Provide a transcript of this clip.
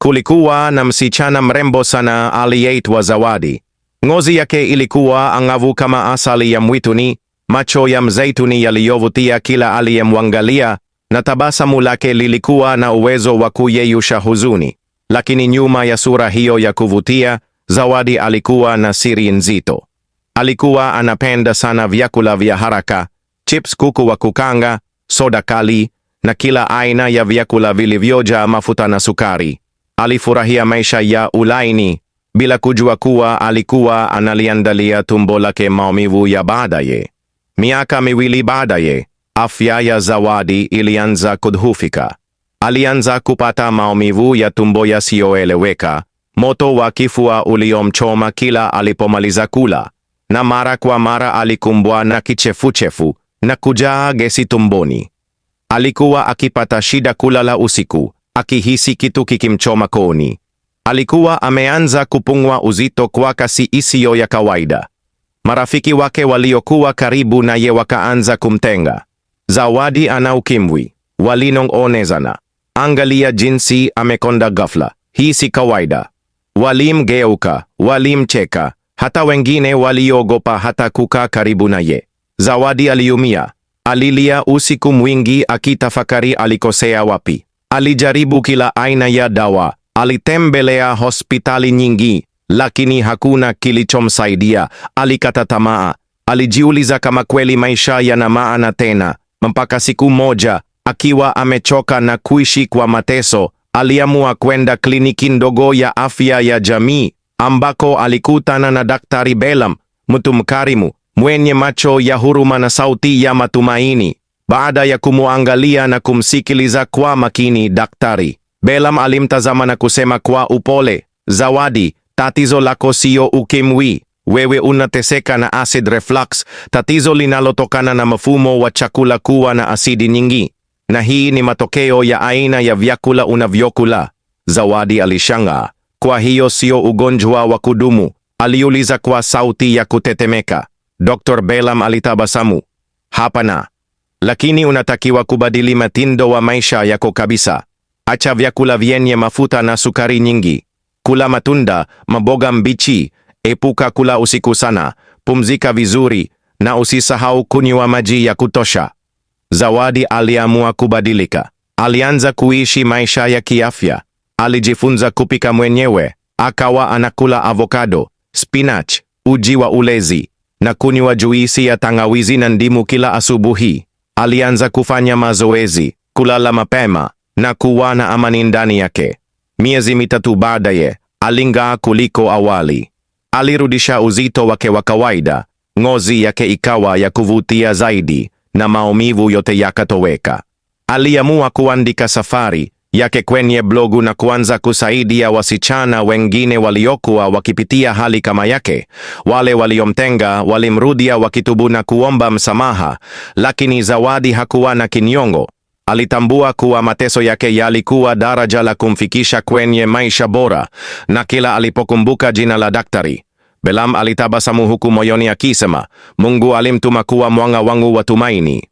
Kulikuwa na msichana mrembo sana aliyeitwa Zawadi. Ngozi yake ilikuwa angavu kama asali ya mwituni, macho ya mzeituni yaliyovutia kila aliyemwangalia, na tabasamu lake lilikuwa na uwezo wa kuyeyusha huzuni. Lakini nyuma ya sura hiyo ya kuvutia, Zawadi alikuwa na siri nzito. Alikuwa anapenda sana vyakula vya haraka, chips, kuku wa kukanga, soda kali na kila aina ya vyakula vilivyojaa mafuta na sukari. Alifurahia maisha ya ulaini bila kujua kuwa alikuwa analiandalia tumbo lake maumivu ya baadaye. Miaka 2 baadaye, afya ya Zawadi ilianza kudhoofika. Alianza kupata maumivu ya tumbo yasiyoeleweka, moto wa kifua uliomchoma kila alipomaliza kula, na mara kwa mara alikumbwa na kichefuchefu na kujaa gesi tumboni. Alikuwa akipata shida kulala usiku, akihisi kitu kikimchoma kooni. Alikuwa ameanza kupungua uzito kwa kasi isiyo ya kawaida. Marafiki wake waliokuwa karibu naye wakaanza kumtenga. Zawadi ana ukimwi, walinong'onezana. Angalia jinsi amekonda ghafla, hii si kawaida. Walimgeuka, walimcheka, hata wengine waliogopa hata kukaa karibu naye. Zawadi aliumia. Alilia usiku mwingi akitafakari alikosea wapi. Alijaribu kila aina ya dawa, alitembelea hospitali nyingi, lakini hakuna kilichomsaidia. Alikata tamaa. Alijiuliza kama kweli maisha yana maana tena, mpaka siku moja, akiwa amechoka na kuishi kwa mateso, aliamua kwenda kliniki ndogo ya afya ya jamii, ambako alikutana na Daktari Bellam, mtu mkarimu, mwenye macho ya huruma na sauti ya matumaini. Baada ya kumwangalia na kumsikiliza kwa makini, Daktari Bellam alimtazama na kusema kwa upole, Zawadi, tatizo lako sio ukimwi. Wewe unateseka na acid reflux, tatizo linalotokana na mfumo wa chakula kuwa na asidi nyingi. Na hii ni matokeo ya aina ya vyakula unavyokula. Zawadi alishangaa. Kwa hiyo sio ugonjwa wa kudumu? Aliuliza kwa sauti ya kutetemeka. Dr. Bellam alitabasamu. Hapana. Lakini unatakiwa kubadili mtindo wa maisha yako kabisa. Acha vyakula vyenye mafuta na sukari nyingi. Kula matunda, maboga mbichi, epuka kula usiku sana, pumzika vizuri, na usisahau kunywa maji ya kutosha. Zawadi aliamua kubadilika. Alianza kuishi maisha ya kiafya. Alijifunza kupika mwenyewe, akawa anakula avocado, spinach, uji wa ulezi, na kunywa juisi ya tangawizi na ndimu kila asubuhi. Alianza kufanya mazoezi, kulala mapema, na kuwa na amani ndani yake. Miezi 3 baadaye, aling'aa kuliko awali. Alirudisha uzito wake wa kawaida, ngozi yake ikawa ya kuvutia zaidi, na maumivu yote yakatoweka. Aliamua kuandika safari yake kwenye blogu na kuanza kusaidia wasichana wengine waliokuwa wakipitia hali kama yake. Wale waliomtenga walimrudia wakitubu na kuomba msamaha, lakini Zawadi hakuwa na kinyongo. Alitambua kuwa mateso yake yalikuwa daraja la kumfikisha kwenye maisha bora, na kila alipokumbuka jina la Daktari Bellam alitabasamu huku moyoni akisema, Mungu alimtuma kuwa mwanga wangu wa tumaini.